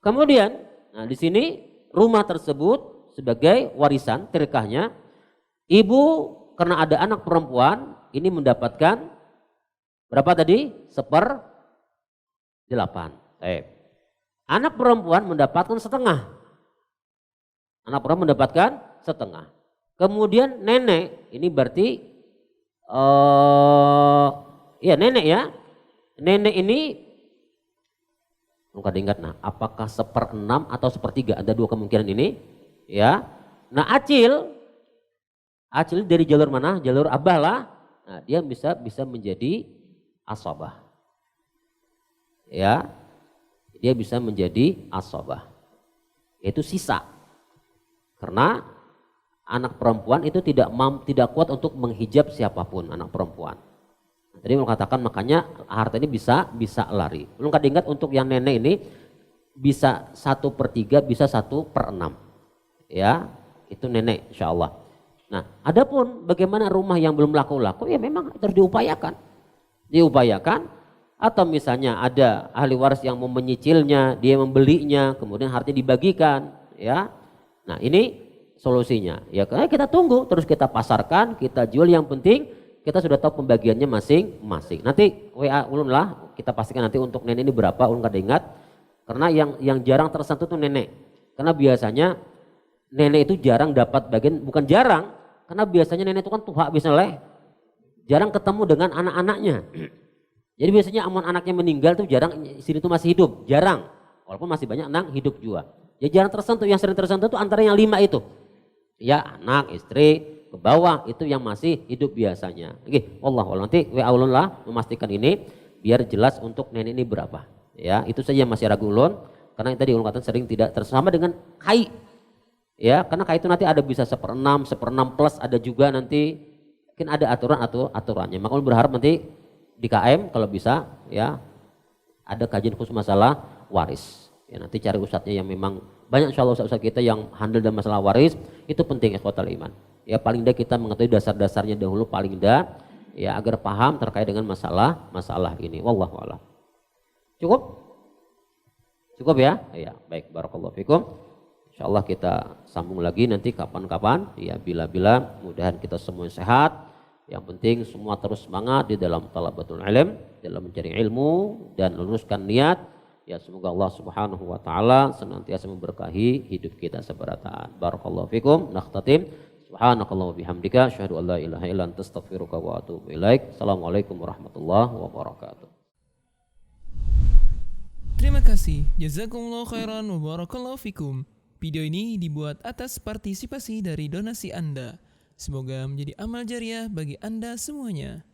kemudian di sini rumah tersebut sebagai warisan terkahnya ibu karena ada anak perempuan ini mendapatkan berapa tadi? 1/8. Anak perempuan mendapatkan setengah. Anak perempuan mendapatkan setengah. Kemudian nenek, ini berarti ya nenek ya. Nenek ini bukan diingat apakah 1/6 atau 1/3? Ada 2 kemungkinan ini, ya. Nah, acil dari jalur mana? Jalur abah lah. Nah, dia bisa menjadi asabah. Ya. Dia bisa menjadi asabah. yaitu sisa. Karena anak perempuan itu tidak kuat untuk menghijab siapapun anak perempuan. Tadi mengatakan makanya harta ini bisa lari. Belum kada ingat untuk yang nenek ini bisa 1/3, bisa 1/6. Ya, itu nenek insya Allah. Nah, adapun bagaimana rumah yang belum laku-laku ya memang terus diupayakan. Atau misalnya ada ahli waris yang mau menyicilnya, dia membelinya, kemudian hartanya dibagikan, ya. Nah, ini solusinya. Ya, karena kita tunggu, terus kita pasarkan, kita jual, yang penting kita sudah tahu pembagiannya masing-masing. Nanti WA ulun lah, kita pastikan nanti untuk nenek ini berapa, ulun kada ingat. Karena yang jarang tersentuh itu nenek. Karena biasanya nenek itu jarang dapat bagian, bukan jarang, karena biasanya nenek itu kan tua misalnya, jarang ketemu dengan anak-anaknya. Jadi biasanya amun anaknya meninggal tuh jarang, istri itu masih hidup, jarang. Walaupun masih banyak anak hidup juga. Ya jarang tersentuh, yang sering tersentuh itu antara yang 5 itu. Ya anak, istri, ke bawah itu yang masih hidup biasanya. Oke, wallah nanti WA ulun lah memastikan ini biar jelas untuk nenek ini berapa. Ya, itu saja yang masih ragu ulun, karena yang tadi ulun katakan sering tidak tersama dengan kai. Ya, karena kai itu nanti ada bisa 1/6, 1/6 plus, ada juga nanti mungkin ada aturannya. Maka ulun berharap nanti di KM kalau bisa ya ada kajian khusus masalah waris. Ya, nanti cari ustadznya yang memang banyak, insya Allah ustadz kita yang handal dalam masalah waris, itu penting ikhwatal iman. Ya paling tidak kita mengetahui dasar-dasarnya dahulu paling tidak, ya agar paham terkait dengan masalah ini. Wallahu a'lam. Cukup ya? Ya, baik, barakallahu fikum. Insyaallah kita sambung lagi nanti kapan-kapan, ya bila-bila, mudahan kita semua sehat. Yang penting semua terus semangat di dalam talabatul ilm, dalam mencari ilmu dan luruskan niat. Ya semoga Allah Subhanahu wa taala senantiasa memberkahi hidup kita seberataan. Barakallahu fikum. Nakhtatim. Subhanakallah wa bihamdika asyhadu an la ilaha illa anta astaghfiruka wa atubu ilaik. Assalamualaikum warahmatullahi wabarakatuh. Terima kasih. Jazakumullah khairan wa barakallahu fikum. Video ini dibuat atas partisipasi dari donasi Anda. Semoga menjadi amal jariah bagi Anda semuanya.